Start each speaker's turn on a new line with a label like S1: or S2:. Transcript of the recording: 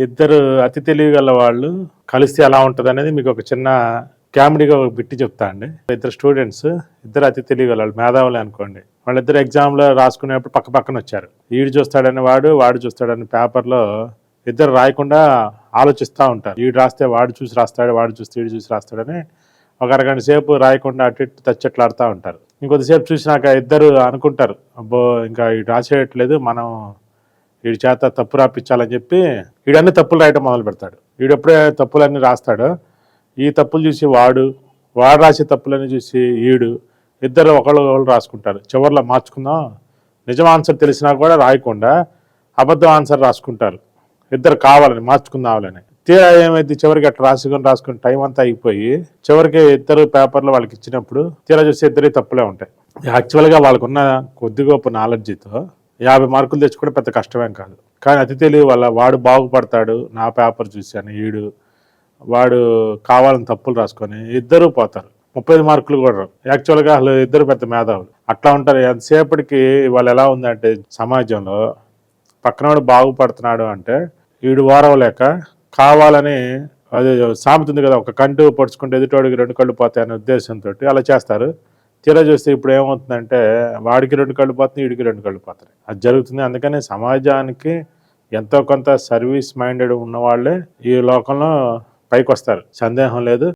S1: ఇద్దరు అతి తెలివి గల వాళ్ళు కలిస్తే ఎలా ఉంటుంది అనేది మీకు ఒక చిన్న కామెడీగా ఒక బిట్టి చెప్తా అండి. ఇద్దరు స్టూడెంట్స్, ఇద్దరు అతి తెలివి గల వాళ్ళు, మేధావులే అనుకోండి. వాళ్ళిద్దరు ఎగ్జామ్లో రాసుకునేప్పుడు పక్క పక్కన వచ్చారు. ఈడు చూస్తాడని వాడు చూస్తాడని పేపర్లో ఇద్దరు రాయకుండా ఆలోచిస్తూ ఉంటారు. ఈడు రాస్తే వాడు చూసి రాస్తాడు, వాడు చూస్తే ఈడు చూసి రాస్తాడని ఒక అరగంట సేపు రాయకుండా అటు ఇటు తచ్చట్లాడుతూ ఉంటారు. ఇంకొద్దిసేపు చూసినాక ఇద్దరు అనుకుంటారు, అబ్బో ఇంకా ఈడు రాసేయట్లేదు, మనం వీడి చేత తప్పు రాపించాలని చెప్పి వీడన్నీ తప్పులు రాయటం మొదలు పెడతాడు. వీడు ఎప్పుడే తప్పులన్నీ రాస్తాడో ఈ తప్పులు చూసి వాడు రాసే తప్పులన్నీ చూసి ఇద్దరు ఒకళ్ళు రాసుకుంటారు. చివరిలో మార్చుకుందాం, నిజం ఆన్సర్ తెలిసినా కూడా రాయకుండా అబద్ధం ఆన్సర్ రాసుకుంటారు. ఇద్దరు కావాలని మార్చుకుందామని. తీరా ఏమైంది, చివరికి అట్లా రాసుకుని టైం అంతా అయిపోయి చివరికి ఇద్దరు పేపర్లు వాళ్ళకి ఇచ్చినప్పుడు తీరా చూస్తే ఇద్దరు తప్పులే ఉంటాయి. యాక్చువల్గా వాళ్ళకున్న కొద్ది గొప్ప నాలెడ్జ్తో 50 మార్కులు తెచ్చుకుంటే పెద్ద కష్టమేం కాదు. కానీ అతి తెలివి వల్ల వాడు బాగుపడతాడు, నా పేపర్ చూశాను, వాడు కావాలని తప్పులు రాసుకొని ఇద్దరు పోతారు. 35 మార్కులు కూడా రావు. యాక్చువల్గా అసలు ఇద్దరు పెద్ద మేధావులు అట్లా ఉంటారు. ఎంతసేపటికి వాళ్ళు ఎలా ఉందంటే సమాజంలో పక్కనవాడు బాగుపడుతున్నాడు అంటే వీడు ఓరవలేక కావాలని, అది సామెత ఉంది కదా, ఒక కంటు పొడుచుకుంటే ఎదుటోడికి 2 కళ్ళు పోతాయనే ఉద్దేశంతో అలా చేస్తారు. తీరా చూస్తే ఇప్పుడు ఏమవుతుందంటే వాడికి 2 కళ్ళు పోతుంది, వీడికి 2 కళ్ళు పోతాయి. అది జరుగుతుంది. అందుకని సమాజానికి ఎంతో కొంత సర్వీస్ మైండెడ్ ఉన్న వాళ్ళే ఈ లోకంలో పైకి వస్తారు, సందేహం లేదు.